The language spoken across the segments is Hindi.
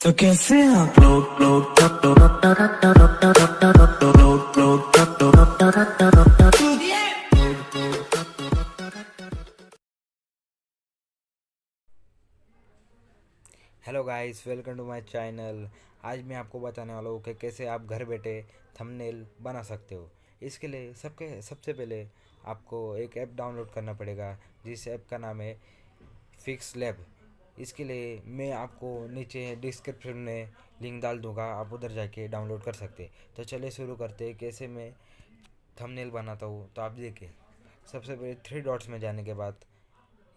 तो कैसे आप लोग hello guys, welcome to my channel. आज मैं आपको बताने वाला हूँ कि कैसे आप घर बैठे थंबनेल बना सकते हो। इसके लिए सबसे पहले आपको एक ऐप डाउनलोड करना पड़ेगा, जिस ऐप का नाम है फिक्स लैब। इसके लिए मैं आपको नीचे डिस्क्रिप्शन में लिंक डाल दूँगा, आप उधर जाके डाउनलोड कर सकते हैं। तो चलिए शुरू करते हैं कैसे मैं थंबनेल बनाता हूँ। तो आप देखिए, सबसे पहले थ्री डॉट्स में जाने के बाद,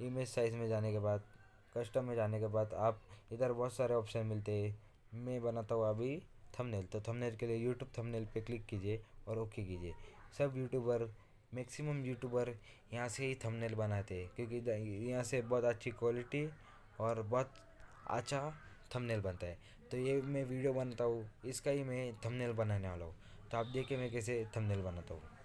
इमेज साइज में जाने के बाद, कस्टम में जाने के बाद आप इधर बहुत सारे ऑप्शन मिलते हैं। मैं बनाता हूँ अभी थंबनेल। तो थंबनेल के लिए यूट्यूब थंबनेल पे क्लिक कीजिए और ओके कीजिए। सब यूट्यूबर, मैक्सिमम यूट्यूबर यहाँ से ही थंबनेल बनाते हैं, क्योंकि यहाँ से बहुत अच्छी क्वालिटी और बहुत अच्छा थंबनेल बनता है। तो ये मैं वीडियो बनाता हूँ, इसका ही मैं थंबनेल बनाने वाला हूँ। तो आप देखिए मैं कैसे थंबनेल बनाता हूँ।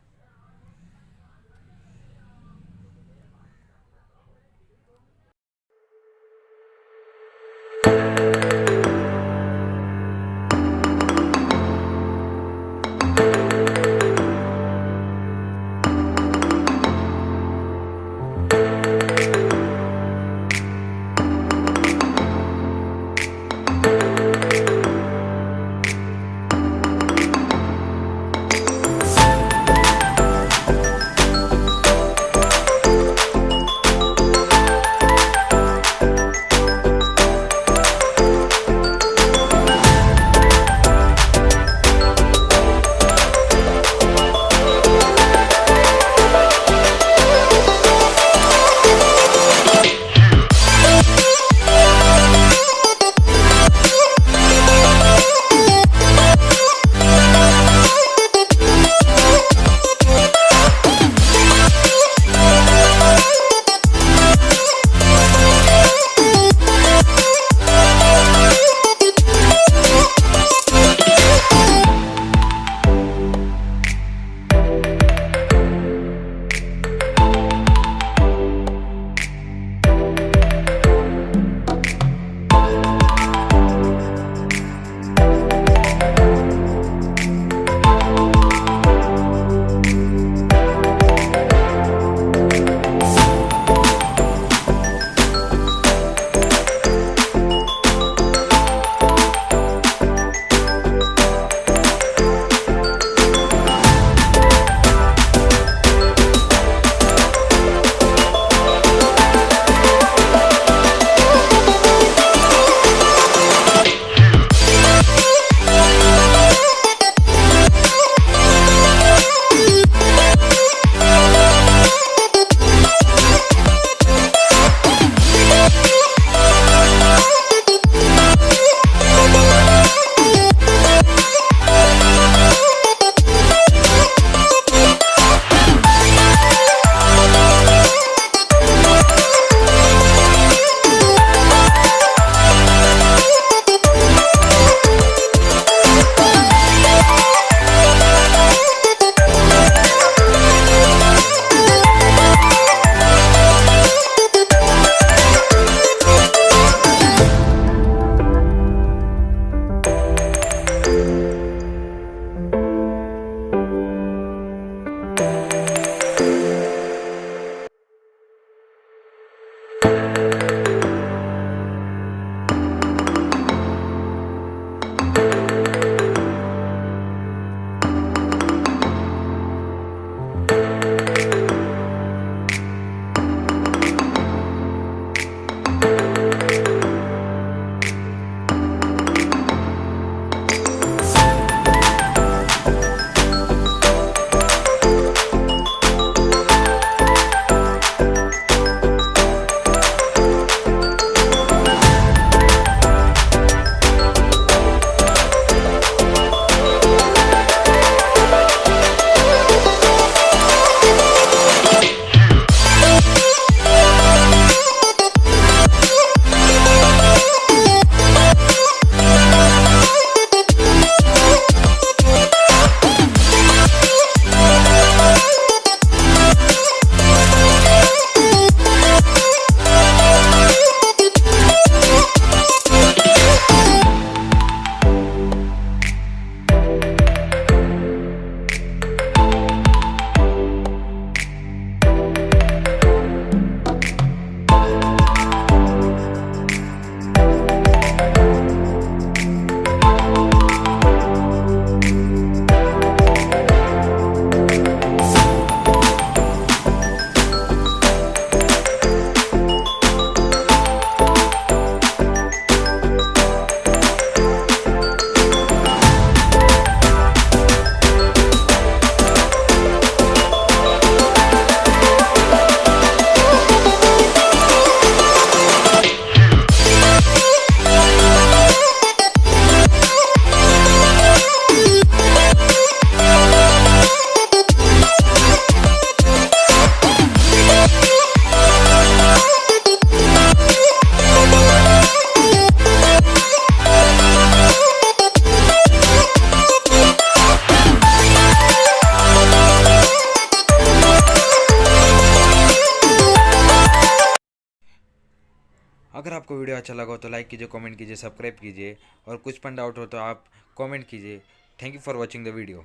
अगर आपको वीडियो अच्छा लगा हो तो लाइक कीजिए, कमेंट कीजिए, सब्सक्राइब कीजिए और कुछ पण डाउट हो तो आप कमेंट कीजिए। Thank you for watching the video.